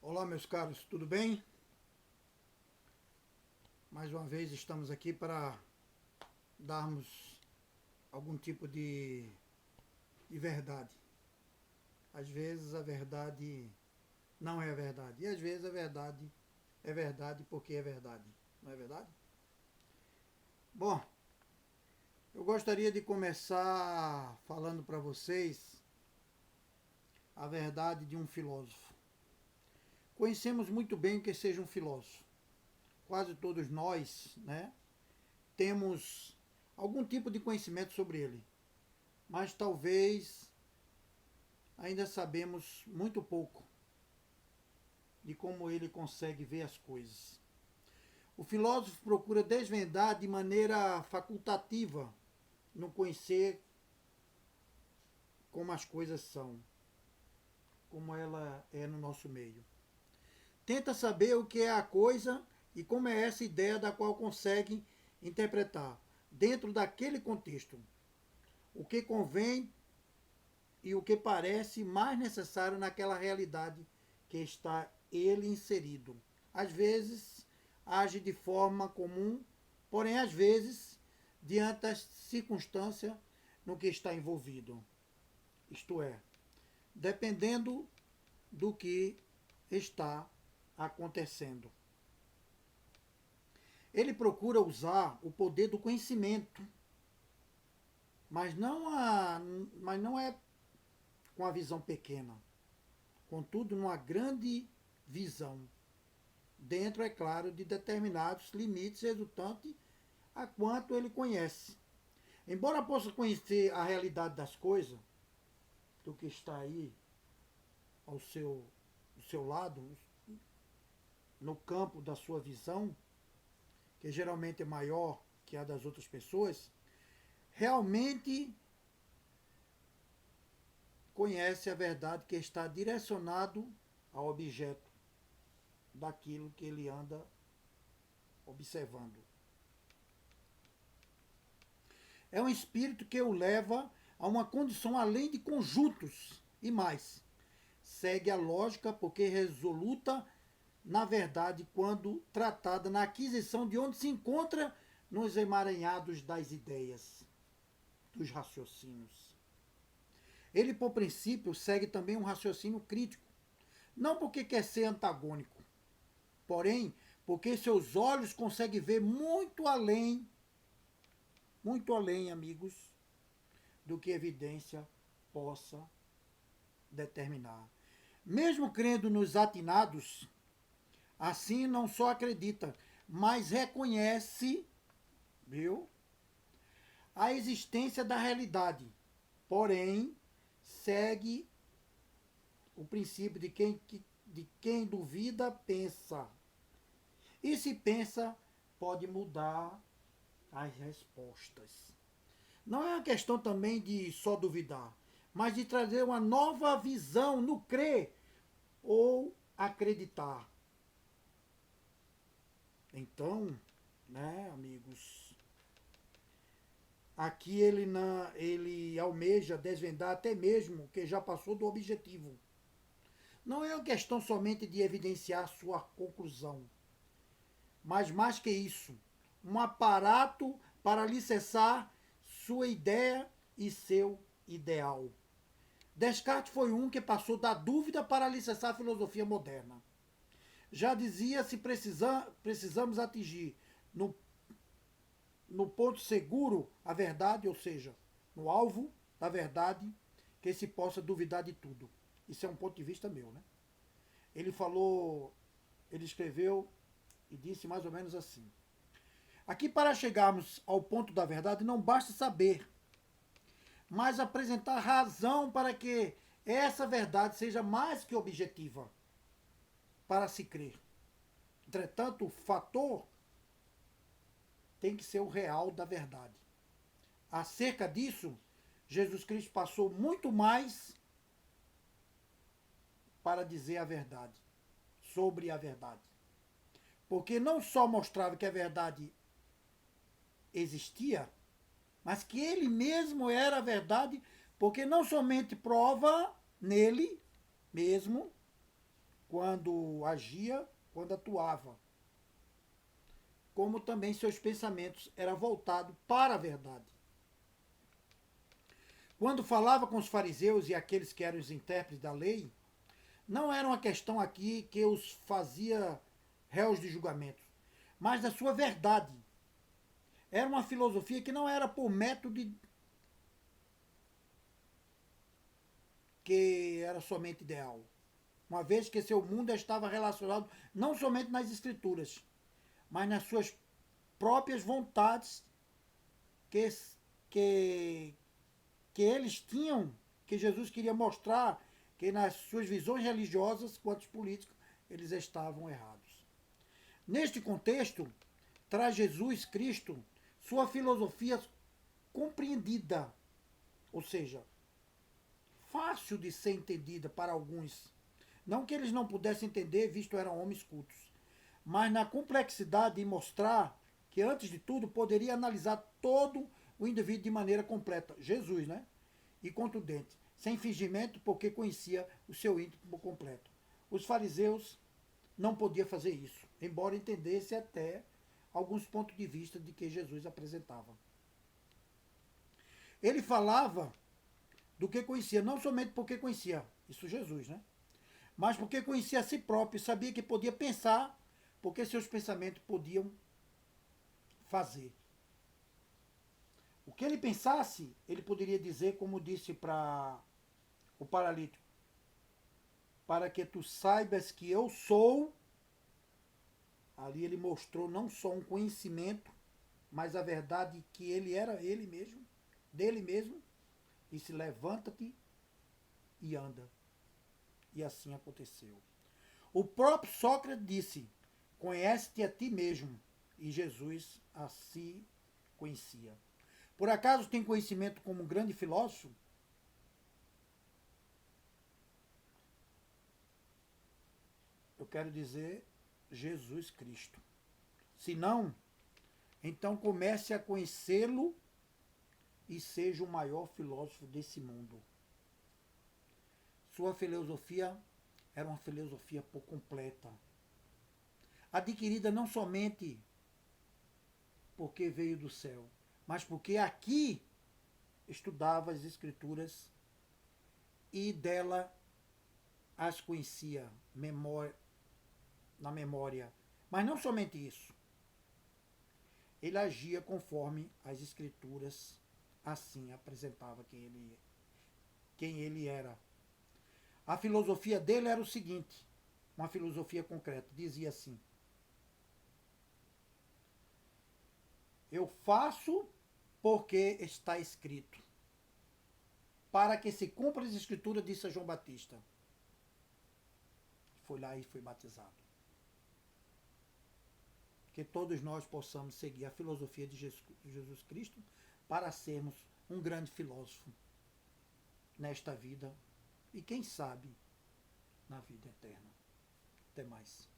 Olá, meus caros, tudo bem? Mais uma vez estamos aqui para darmos algum tipo de verdade. Às vezes a verdade não é a verdade, e às vezes a verdade é verdade porque é verdade, não é verdade? Bom, eu gostaria de começar falando para vocês a verdade de um filósofo. Conhecemos muito bem o que seja um filósofo. Quase todos nós, né, temos algum tipo de conhecimento sobre ele, mas talvez ainda sabemos muito pouco de como ele consegue ver as coisas. O filósofo procura desvendar de maneira facultativa, no conhecer como as coisas são, como ela é no nosso meio. Tenta saber o que é a coisa e como é essa ideia da qual consegue interpretar, dentro daquele contexto, o que convém e o que parece mais necessário naquela realidade que está ele inserido. Às vezes age de forma comum, porém às vezes diante das circunstâncias no que está envolvido. Isto é, dependendo do que está acontecendo. Ele procura usar o poder do conhecimento, mas não é com a visão pequena, contudo, numa grande visão, dentro, é claro, de determinados limites resultantes a quanto ele conhece. Embora possa conhecer a realidade das coisas, do que está aí ao seu lado, no campo da sua visão, que geralmente é maior que a das outras pessoas, realmente conhece a verdade que está direcionado ao objeto daquilo que ele anda observando. É um espírito que o leva a uma condição além de conjuntos e mais. Segue a lógica porque resoluta na verdade quando tratada na aquisição de onde se encontra nos emaranhados das ideias, dos raciocínios. Ele, por princípio, segue também um raciocínio crítico, não porque quer ser antagônico, porém porque seus olhos conseguem ver muito além, amigos, do que a evidência possa determinar. Mesmo crendo nos atinados, assim não só acredita, mas reconhece, viu, a existência da realidade. Porém, segue o princípio de quem duvida, pensa. E se pensa, pode mudar as respostas. Não é uma questão também de só duvidar, mas de trazer uma nova visão no crer ou acreditar. Então, né, amigos, aqui ele almeja desvendar até mesmo que já passou do objetivo. Não é uma questão somente de evidenciar sua conclusão, mas mais que isso, um aparato para alicerçar sua ideia e seu ideal. Descartes foi um que passou da dúvida para alicerçar a filosofia moderna. Já dizia se precisamos atingir no, no ponto seguro a verdade, ou seja, no alvo da verdade, que se possa duvidar de tudo. Isso é um ponto de vista meu, né? Ele falou, ele escreveu e disse mais ou menos assim: aqui, para chegarmos ao ponto da verdade, não basta saber, mas apresentar razão para que essa verdade seja mais que objetiva para se crer. Entretanto, o fator tem que ser o real da verdade. Acerca disso, Jesus Cristo passou muito mais para dizer a verdade, sobre a verdade. Porque não só mostrava que a verdade existia, mas que ele mesmo era a verdade, porque não somente prova nele mesmo, quando agia, quando atuava, como também seus pensamentos eram voltados para a verdade. Quando falava com os fariseus e aqueles que eram os intérpretes da lei, não era uma questão aqui que os fazia réus de julgamento, mas da sua verdade. Era uma filosofia que não era por método que era somente ideal, uma vez que seu mundo estava relacionado não somente nas escrituras, mas nas suas próprias vontades que, que, que eles tinham, que Jesus queria mostrar que nas suas visões religiosas quanto políticas eles estavam errados. Neste contexto, traz Jesus Cristo sua filosofia compreendida, ou seja, fácil de ser entendida para alguns. Não que eles não pudessem entender, visto eram homens cultos, mas na complexidade de mostrar que, antes de tudo, poderia analisar todo o indivíduo de maneira completa. Jesus, né? E contundente, sem fingimento, porque conhecia o seu íntimo por completo. Os fariseus não podiam fazer isso, embora entendesse até alguns pontos de vista de que Jesus apresentava. Ele falava do que conhecia, não somente porque conhecia, isso Jesus, né? Mas porque conhecia a si próprio e sabia que podia pensar, porque seus pensamentos podiam fazer. O que ele pensasse, ele poderia dizer, como disse para o paralítico, para que tu saibas que eu sou. Ali ele mostrou não só um conhecimento, mas a verdade que ele era ele mesmo, dele mesmo, e se levanta-te e anda. E assim aconteceu. O próprio Sócrates disse, conhece-te a ti mesmo. E Jesus a si conhecia. Por acaso tem conhecimento como um grande filósofo? Eu quero dizer Jesus Cristo. Se não, então comece a conhecê-lo e seja o maior filósofo desse mundo. Sua filosofia era uma filosofia por completa, adquirida não somente porque veio do céu, mas porque aqui estudava as escrituras e dela as conhecia na memória. Mas não somente isso. Ele agia conforme as escrituras assim apresentava quem ele era. A filosofia dele era o seguinte, uma filosofia concreta, dizia assim: eu faço porque está escrito, para que se cumpra as escrituras, disse a João Batista. Foi lá e foi batizado. Que todos nós possamos seguir a filosofia de Jesus Cristo para sermos um grande filósofo nesta vida e, quem sabe, na vida eterna. Até mais.